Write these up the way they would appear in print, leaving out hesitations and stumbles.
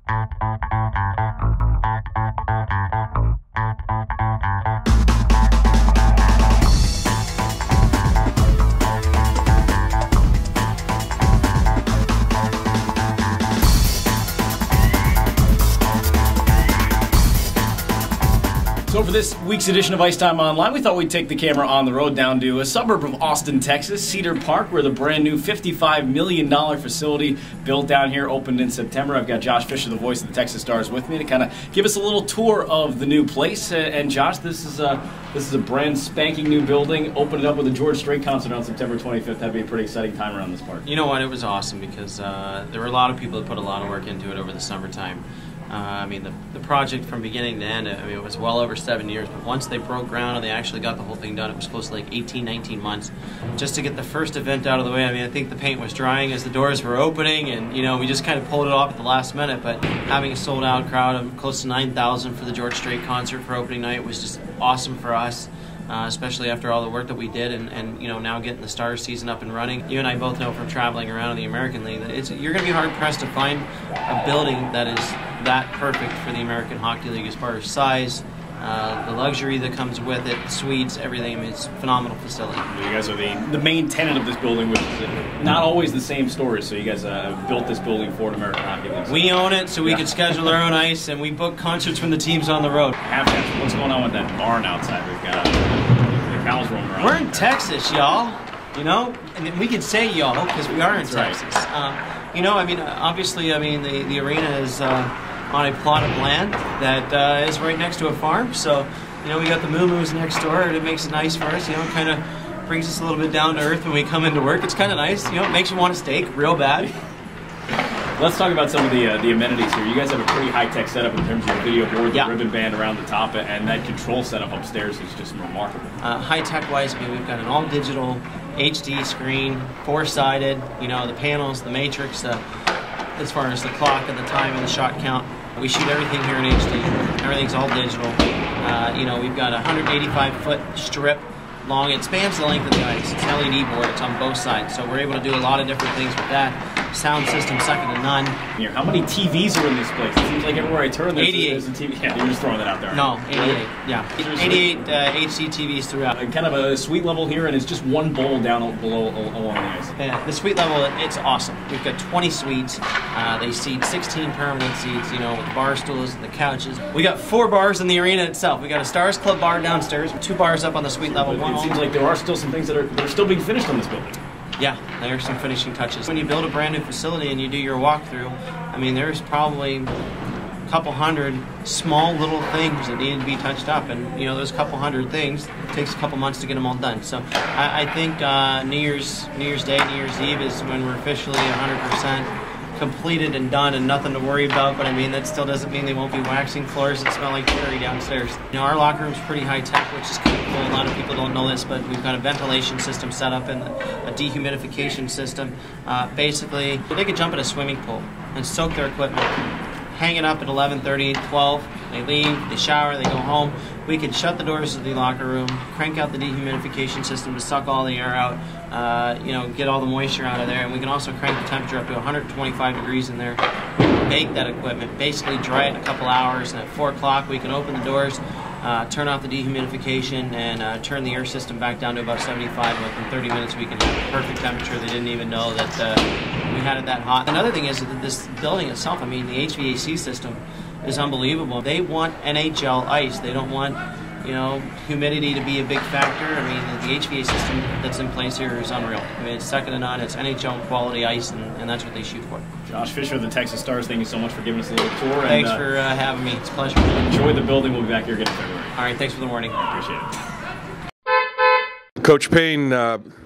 So for this week's edition of Ice Time Online, we thought we'd take the camera on the road down to a suburb of Austin, Texas, Cedar Park, where the brand new $55 million facility built down here opened in September. I've got Josh Fisher, the voice of the Texas Stars, with me to kind of give us a little tour of the new place. And Josh, this is a brand spanking new building. Opened it up with a George Strait concert on September 25th. That'd be a pretty exciting time around this park. You know what? It was awesome because there were a lot of people that put a lot of work into it over the summertime. I mean, the project from beginning to end, I mean, it was well over 7 years, but once they broke ground and they actually got the whole thing done, it was close to like 18, 19 months just to get the first event out of the way. I mean, I think the paint was drying as the doors were opening, and, you know, we just kind of pulled it off at the last minute, but having a sold-out crowd of close to 9,000 for the George Strait concert for opening night was just awesome for us. Especially after all the work that we did and you know, now getting the Stars season up and running. You and I both know from traveling around in the American League that you're going to be hard-pressed to find a building that is that perfect for the American Hockey League as far as size, the luxury that comes with it, suites, everything. I mean, it's a phenomenal facility. You guys are the main tenant of this building, which is not always the same story. So you guys built this building for an American Hockey League. We own it, so we could schedule our own ice, and we book concerts when the team's on the road. What's going on with that barn outside? We've got the cows roaming around. We're in Texas, y'all. You know, and we can say y'all because we are in Texas. Right. You know, I mean, obviously, I mean, the arena is on a plot of land that is right next to a farm. So, you know, we got the moo-moos next door, and it makes it nice for us. You know, it kind of brings us a little bit down to earth when we come into work. It's kind of nice. You know, it makes you want a steak real bad. Let's talk about some of the amenities here. You guys have a pretty high-tech setup in terms of your video board, the ribbon band around the top, and that control setup upstairs is just remarkable. High-tech-wise, I mean, we've got an all-digital HD screen, four-sided. You know, the panels, the matrix, as far as the clock and the time and the shot count. We shoot everything here in HD. Everything's all digital. You know, we've got a 185-foot strip long. It spans the length of the ice. It's an LED board. It's on both sides. So we're able to do a lot of different things with that. Sound system second to none. Here, how many TVs are in this place? It seems like everywhere I turn there's a TV. Yeah, you're just throwing that out there. No, 88. Yeah, 88 HD TVs throughout. Kind of a suite level here, and it's just one bowl down below along the ice. Yeah, the suite level, it's awesome. We've got 20 suites. They seat 16 permanent seats, you know, with the bar stools and the couches. We got 4 bars in the arena itself. We got a Stars Club bar downstairs, 2 bars up on the suite level. It seems like there are still some things that are still being finished on this building. Yeah, there are some finishing touches. When you build a brand new facility and you do your walkthrough, I mean, there's probably a couple hundred small little things that need to be touched up, and you know, those couple hundred things, it takes a couple months to get them all done. So I think New Year's Day, New Year's Eve is when we're officially 100% completed and done and nothing to worry about, but I mean, that still doesn't mean they won't be waxing floors that smell like cherry downstairs. You know, our locker room's pretty high tech, which is kind of cool. A lot of people don't know this, but we've got a ventilation system set up and a dehumidification system. Basically, they could jump in a swimming pool and soak their equipment, hang it up at 11:30, 12, they leave, they shower, they go home. We could shut the doors of the locker room, crank out the dehumidification system to suck all the air out, you know, get all the moisture out of there, and we can also crank the temperature up to 125 degrees in there. Bake that equipment, basically dry it in a couple hours, and at 4 o'clock we can open the doors, turn off the dehumidification, and turn the air system back down to about 75. Within 30 minutes we can have the perfect temperature. They didn't even know that we had it that hot. Another thing is that this building itself, I mean, the HVAC system is unbelievable. They want NHL ice. They don't want, you know, humidity to be a big factor. I mean, the HVAC system that's in place here is unreal. I mean, it's second to none. It's NHL quality ice, and that's what they shoot for. Josh Fisher of the Texas Stars, thank you so much for giving us a little tour. Thanks for having me. It's a pleasure. Enjoy the building. We'll be back here again in February. All right, thanks for the warning. I appreciate it. Coach Payne,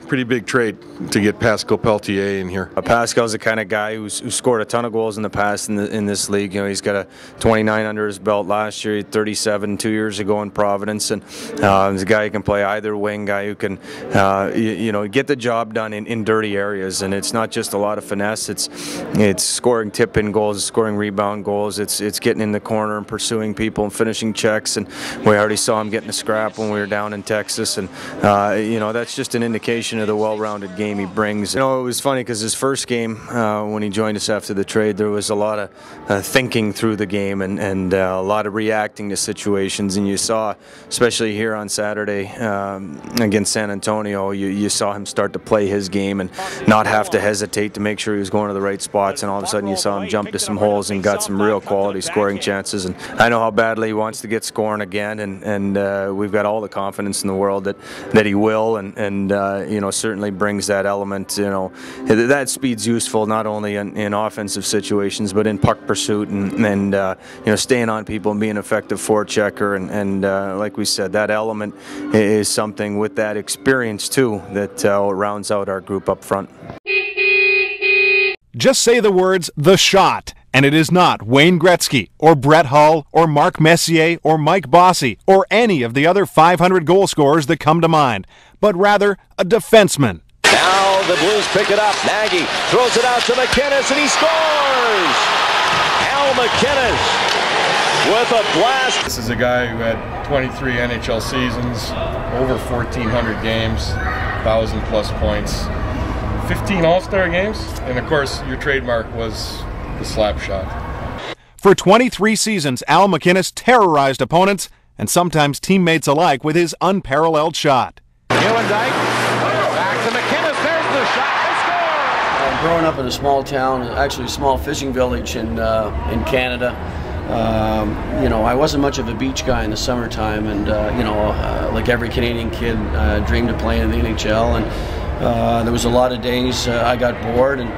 pretty big trade to get Pascal Peltier in here. Pascal's the kind of guy who's scored a ton of goals in the past in this league. You know, he's got a 29 under his belt last year, 37 2 years ago in Providence, and he's a guy who can play either wing, guy who can you know, get the job done in dirty areas. And it's not just a lot of finesse. It's scoring tip-in goals, scoring rebound goals. It's getting in the corner and pursuing people and finishing checks. And we already saw him getting a scrap when we were down in Texas. And you know, that's just an indication combination of the well-rounded game he brings. You know, it was funny because his first game, when he joined us after the trade, there was a lot of thinking through the game and a lot of reacting to situations. And you saw, especially here on Saturday against San Antonio, you saw him start to play his game and not have to hesitate to make sure he was going to the right spots. And all of a sudden, you saw him jump to some holes and got some real quality scoring chances. And I know how badly he wants to get scoring again, and we've got all the confidence in the world that he will, and you know, certainly brings that element. You know, that speed's useful not only in offensive situations but in puck pursuit and you know, staying on people and being an effective forechecker, and like we said, that element is something with that experience too that rounds out our group up front. Just say the words "The Shot," and it is not Wayne Gretzky or Brett Hull or Mark Messier or Mike Bossy or any of the other 500 goal scorers that come to mind, but rather a defenseman. Now the Blues pick it up. Nagy throws it out to McInnes, and he scores! Al MacInnis with a blast. This is a guy who had 23 NHL seasons, over 1,400 games, 1,000+ points, 15 All-Star games, and of course your trademark was the slap shot. For 23 seasons, Al MacInnis terrorized opponents and sometimes teammates alike with his unparalleled shot. Nieuwendyk, back to McInnes, there's the shot, they score! Growing up in a small town, actually a small fishing village in Canada, you know, I wasn't much of a beach guy in the summertime, and you know, like every Canadian kid, dreamed of playing in the NHL, and there was a lot of days I got bored, and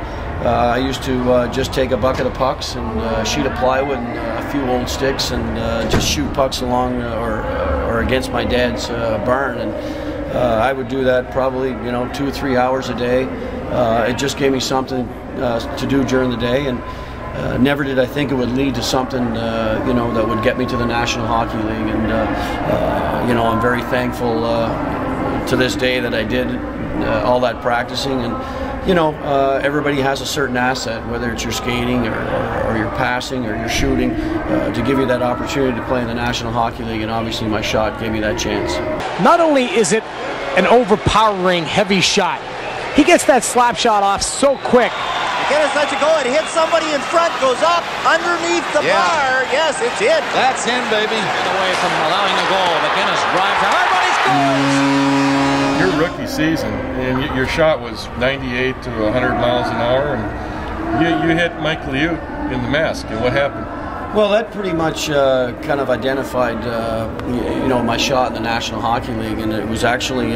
I used to just take a bucket of pucks and a sheet of plywood and a few old sticks and just shoot pucks along or against my dad's barn, and I would do that probably, you know, 2 or 3 hours a day. It just gave me something to do during the day, and never did I think it would lead to something, you know, that would get me to the National Hockey League, and you know, I'm very thankful to this day that I did all that practicing. And you know, everybody has a certain asset, whether it's your skating or your passing or your shooting, to give you that opportunity to play in the National Hockey League, and obviously my shot gave me that chance. Not only is it an overpowering heavy shot, he gets that slap shot off so quick. McInnes lets it go, it hits somebody in front, goes up underneath the bar. Yes, it's in. That's in, baby. Get away from allowing the goal. McInnes drives hard, but he scores! Your rookie season, and your shot was 98 to 100 miles an hour, and you hit Mike Liut in the mask, and what happened? Well, that pretty much kind of identified, you know, my shot in the National Hockey League, and it was actually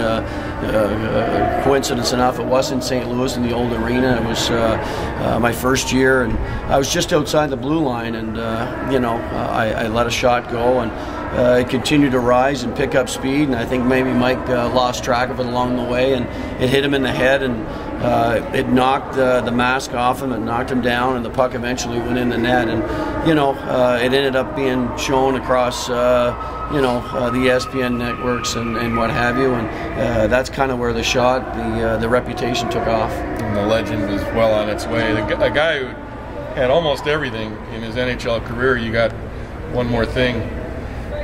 coincidence enough. It was in St. Louis in the old arena. It was my first year, and I was just outside the blue line, and you know, I let a shot go, and it continued to rise and pick up speed, and I think maybe Mike lost track of it along the way, and it hit him in the head, and it knocked the mask off him, and knocked him down, and the puck eventually went in the net, and you know, it ended up being shown across you know, the ESPN networks and what have you, and that's kind of where the shot, the reputation took off. And the legend was well on its way. A guy who had almost everything in his NHL career. You got one more thing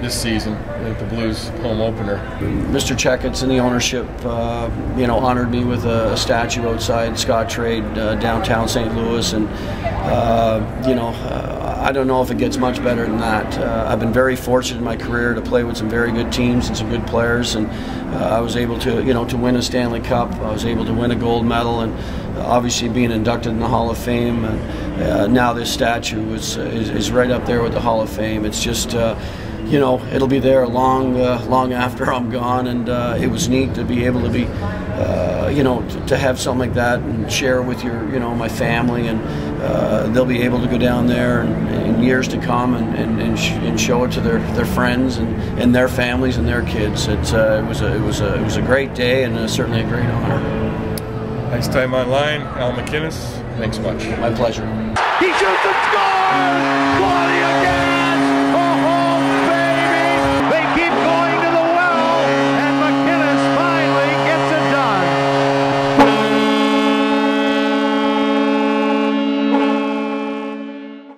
this season at the Blues home opener. Mr. Checketts and the ownership, you know, honored me with a statue outside Scottrade, downtown St. Louis, and you know, I don't know if it gets much better than that. I've been very fortunate in my career to play with some very good teams and some good players, and I was able to, you know, to win a Stanley Cup. I was able to win a gold medal, and obviously being inducted in the Hall of Fame, and now this statue is right up there with the Hall of Fame. It's just you know, it'll be there long after I'm gone, and it was neat to be able to be, you know, to have something like that and share with your, you know, my family, and they'll be able to go down there in years to come and show it to their friends and their families and their kids. It was a great day, and certainly a great honor. Ice Time Online, Al MacInnis, thanks much. My pleasure. He shoots and scores! Quality again!